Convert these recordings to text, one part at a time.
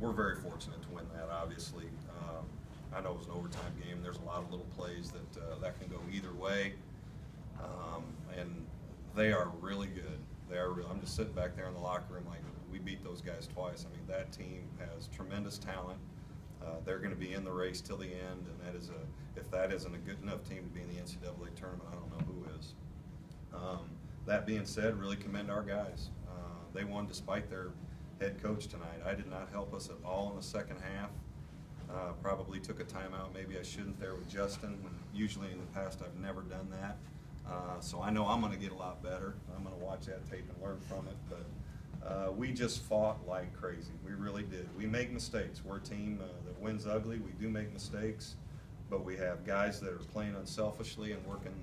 we're very fortunate to win that, obviously. I know it was an overtime game. There's a lot of little plays that can go either way. And they are really good. I'm just sitting back there in the locker room like, we beat those guys twice. I mean, that team has tremendous talent. They're going to be in the race till the end, and if that isn't a good enough team to be in the NCAA tournament, I don't know who is. That being said, really commend our guys. They won despite their head coach tonight. I did not help us at all in the second half. Probably took a timeout. Maybe I shouldn't there with Justin. Usually in the past I've never done that. So I know I'm going to get a lot better. I'm going to watch that tape and learn from it. But we just fought like crazy. We really did. We make mistakes. We're a team that wins ugly. We do make mistakes. But we have guys that are playing unselfishly and working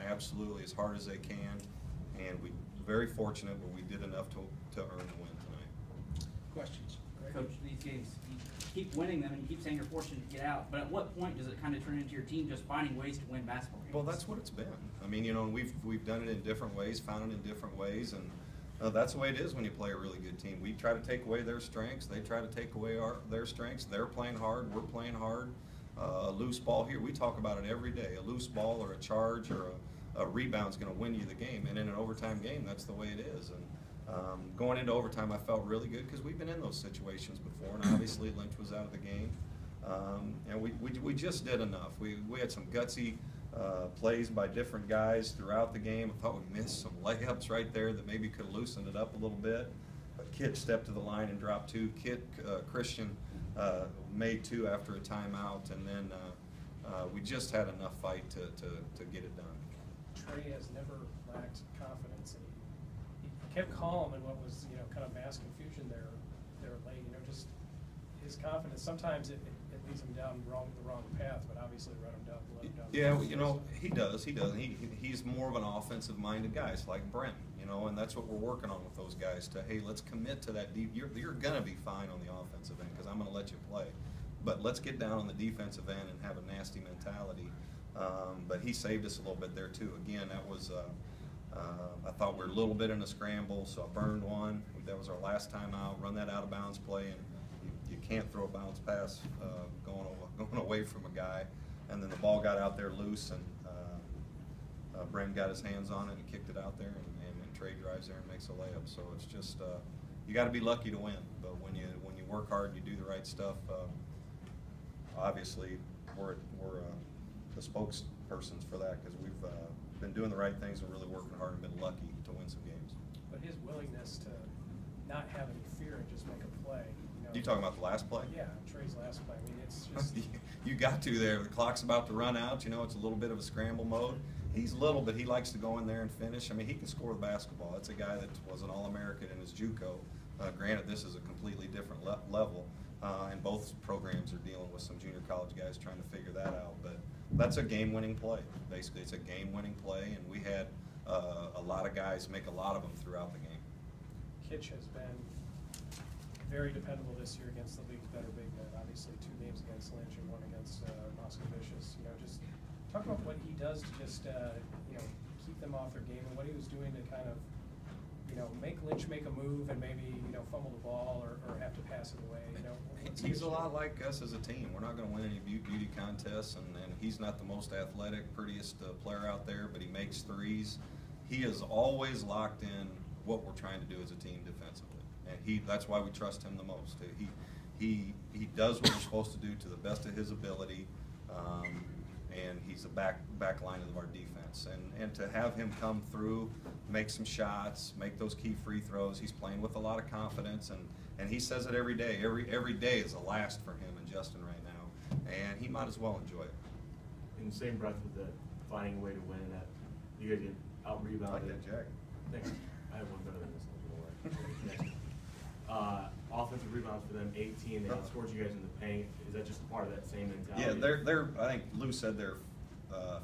absolutely as hard as they can. And we're very fortunate, but we did enough to earn the win tonight. Questions? Coach, these games, you keep winning them and you keep saying you're fortunate to get out, but at what point does it kind of turn into your team just finding ways to win basketball games? Well, that's what it's been. I mean, you know, we've done it in different ways, found it in different ways, and that's the way it is when you play a really good team. We try to take away their strengths, they try to take away their strengths. They're playing hard, we're playing hard. A loose ball here, we talk about it every day. A loose ball or a charge or a rebound's going to win you the game, and in an overtime game, that's the way it is. And going into overtime, I felt really good because we've been in those situations before, and obviously Lynch was out of the game. And we just did enough. We had some gutsy plays by different guys throughout the game. I thought we missed some layups right there that maybe could have loosened it up a little bit. But Kit stepped to the line and dropped two. Christian made two after a timeout, and then we just had enough fight to get it done. Trey has never lacked confidence, and he kept calm in what was, you know, kind of mass confusion there late. You know, just his confidence. Sometimes it leads him down the wrong path, but obviously let him down. Yeah, you know, he does. He's more of an offensive-minded guy. It's like Brent, you know, and that's what we're working on with those guys. Hey, let's commit to that deep. You're gonna be fine on the offensive end because I'm gonna let you play, but let's get down on the defensive end and have a nasty mentality. But he saved us a little bit there too. Again, that was I thought we were a little bit in a scramble, so I burned one. That was our last time out. Run that out of bounds play, and you can't throw a bounce pass going away from a guy. And then the ball got out there loose, and Brent got his hands on it and kicked it out there, and Trey drives there and makes a layup. So it's just you got to be lucky to win. But when you work hard and you do the right stuff, obviously we're the spokespersons for that because we've been doing the right things and really working hard and been lucky to win some games. But his willingness to not have any fear and just make a play. You talking about the last play? Yeah, Trey's last play. I mean, it's just you got to there. The clock's about to run out. You know, it's a little bit of a scramble mode. He's little, but he likes to go in there and finish. I mean, he can score the basketball. That's a guy that was an All-American in his JUCO. Granted, this is a completely different level, and both programs are dealing with some junior college guys trying to figure that out. But that's a game-winning play. Basically, it's a game-winning play, and we had a lot of guys make a lot of them throughout the game. Kitch has been very dependable this year against the league's better big men. Obviously, 2 games against Lynch and 1 against Moscovicius. You know, just talk about what he does to just you know, keep them off their game and what he was doing to kind of, you know, make Lynch make a move and maybe, you know, fumble the ball or have to pass it away. You know, he's a lot like us as a team. We're not going to win any beauty contests, and he's not the most athletic, prettiest player out there, but he makes threes. He is always locked in what we're trying to do as a team defensively, and that's why we trust him the most. He does what we're supposed to do to the best of his ability, and he's a back line of our defense. And to have him come through, make some shots, make those key free throws, he's playing with a lot of confidence, and he says it every day. Every day is a last for him and Justin right now, and he might as well enjoy it. In the same breath with the finding a way to win, that you guys get out-rebounded. Like that, Jack. Thanks. I have one better than this. Offensive rebounds for them, 18. They outscored you guys in the paint. Is that just part of that same mentality? Yeah, they're. I think Lou said they're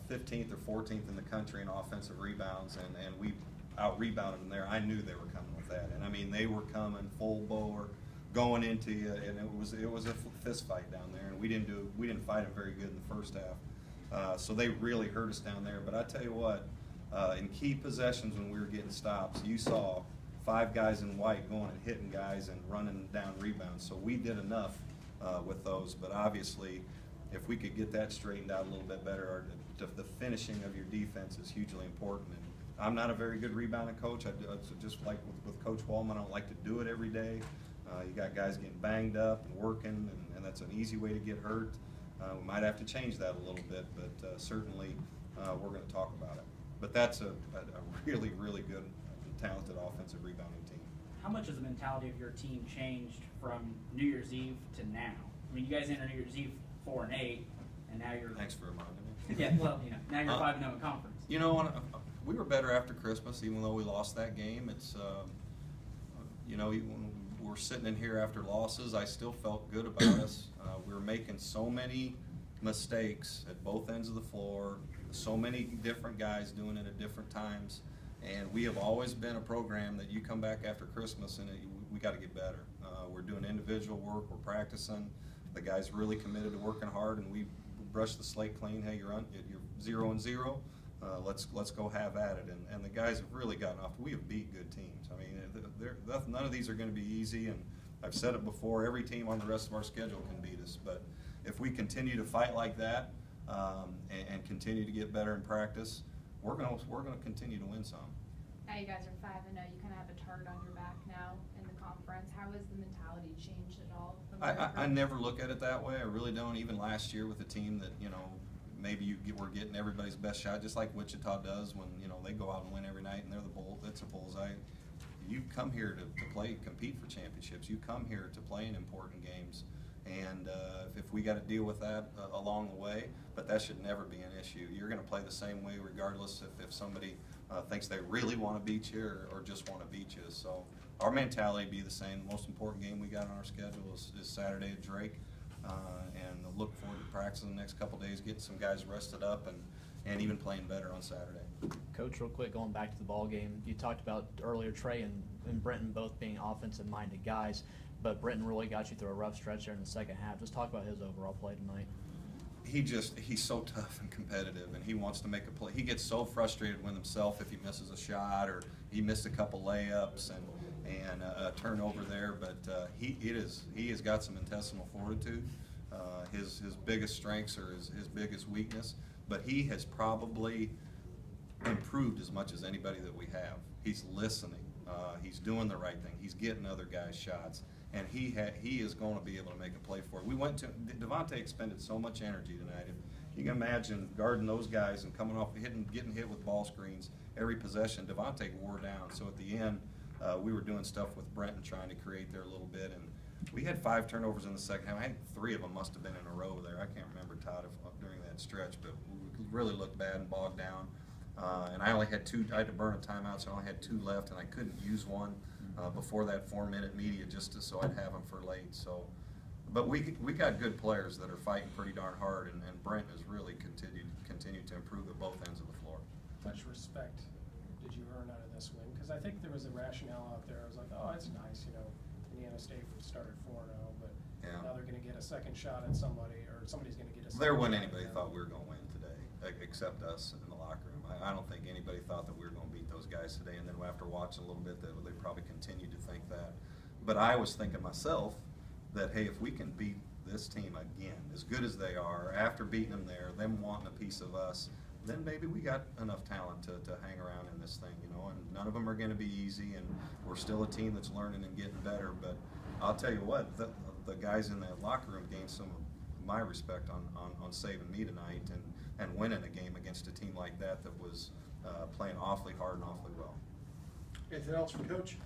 15th or 14th in the country in offensive rebounds, and we out-rebounded them there. I knew they were coming with that, and I mean they were coming full bore, going into you, and it was a fist fight down there, and we didn't fight them very good in the first half. So they really hurt us down there. But I tell you what, in key possessions when we were getting stops, you saw 5 guys in white going and hitting guys and running down rebounds. So we did enough with those, but obviously if we could get that straightened out a little bit better, the finishing of your defense is hugely important. And I'm not a very good rebounding coach. Just like with Coach Wallman, I don't like to do it every day. You got guys getting banged up and working, and that's an easy way to get hurt. We might have to change that a little bit, but certainly we're going to talk about it. But that's a really, really good, talented offensive rebounding team. How much has the mentality of your team changed from New Year's Eve to now? I mean, you guys entered New Year's Eve 4-8, and now you're. Thanks for reminding me. Yeah, well, now you're 5-0 in conference. You know, we were better after Christmas, even though we lost that game. It's, you know, when we're sitting in here after losses, I still felt good about us. We were making so many mistakes at both ends of the floor, so many different guys doing it at different times, and we have always been a program that you come back after Christmas and we got to get better. We're doing individual work, we're practicing. The guys really committed to working hard, and we brushed the slate clean. Hey, you're 0-0. Let's go have at it. And the guys have really gotten off. We have beat good teams. I mean, none of these are going to be easy. And I've said it before. Every team on the rest of our schedule can beat us. But if we continue to fight like that and continue to get better in practice, we're going to continue to win some. Now you guys are 5-0. You kind of have a target on your back now in the conference. How has the mentality changed at all? I never look at it that way. I really don't. Even last year with a team that, you know, maybe we're getting everybody's best shot, just like Wichita does when, you know, they go out and win every night and they're the bull. That's a bullseye. You come here to compete for championships. You come here to play in important games, and if we got to deal with that along the way, but that should never be an issue. You're going to play the same way regardless if somebody thinks they really want to beat you or just want to beat you. So our mentality be the same. The most important game we got on our schedule is Saturday at Drake. And look forward to practicing the next couple days, getting some guys rested up, and even playing better on Saturday. Coach, real quick, going back to the ball game, you talked about earlier Trey and Brenton both being offensive-minded guys, but Brenton really got you through a rough stretch there in the second half. Just talk about his overall play tonight. He's so tough and competitive, and he wants to make a play. He gets so frustrated with himself if he misses a shot or he missed a couple layups and a turnover there, but he has got some intestinal fortitude. His biggest strengths are his biggest weakness, but he has probably improved as much as anybody that we have. He's listening. He's doing the right thing. He's getting other guys' shots, and he is going to be able to make a play for it. Devontae expended so much energy tonight. If you can imagine guarding those guys and coming off, getting hit with ball screens every possession, Devontae wore down. So at the end, we were doing stuff with Brenton trying to create there a little bit, and we had 5 turnovers in the second half. I think 3 of them must have been in a row there. I can't remember, Todd, during that stretch, but we really looked bad and bogged down. And I only had 2. I had to burn a timeout, so I only had 2 left, and I couldn't use one before that 4-minute media so I'd have them for late. So, but we got good players that are fighting pretty darn hard, and Brent has really continued to improve at both ends of the floor. How much respect did you earn out of this win? Because I think there was a rationale out there. I was like, oh, it's nice, you know. Indiana State started 4-0, but now they're going to get a second shot at somebody, or somebody's going to get a second shot. There wasn't anybody thought we were going to win today, except us in the locker room. I don't think anybody thought that we were going to beat those guys today, and then after watching a little bit, they probably continued to think that. But I was thinking myself that, hey, if we can beat this team again, as good as they are, after beating them there, them wanting a piece of us, then maybe we got enough talent to hang around in this thing, you know, and none of them are going to be easy, and we're still a team that's learning and getting better. But I'll tell you what, the guys in that locker room gained some of my respect on saving me tonight and winning a game against a team like that was playing awfully hard and awfully well. Anything else from Coach?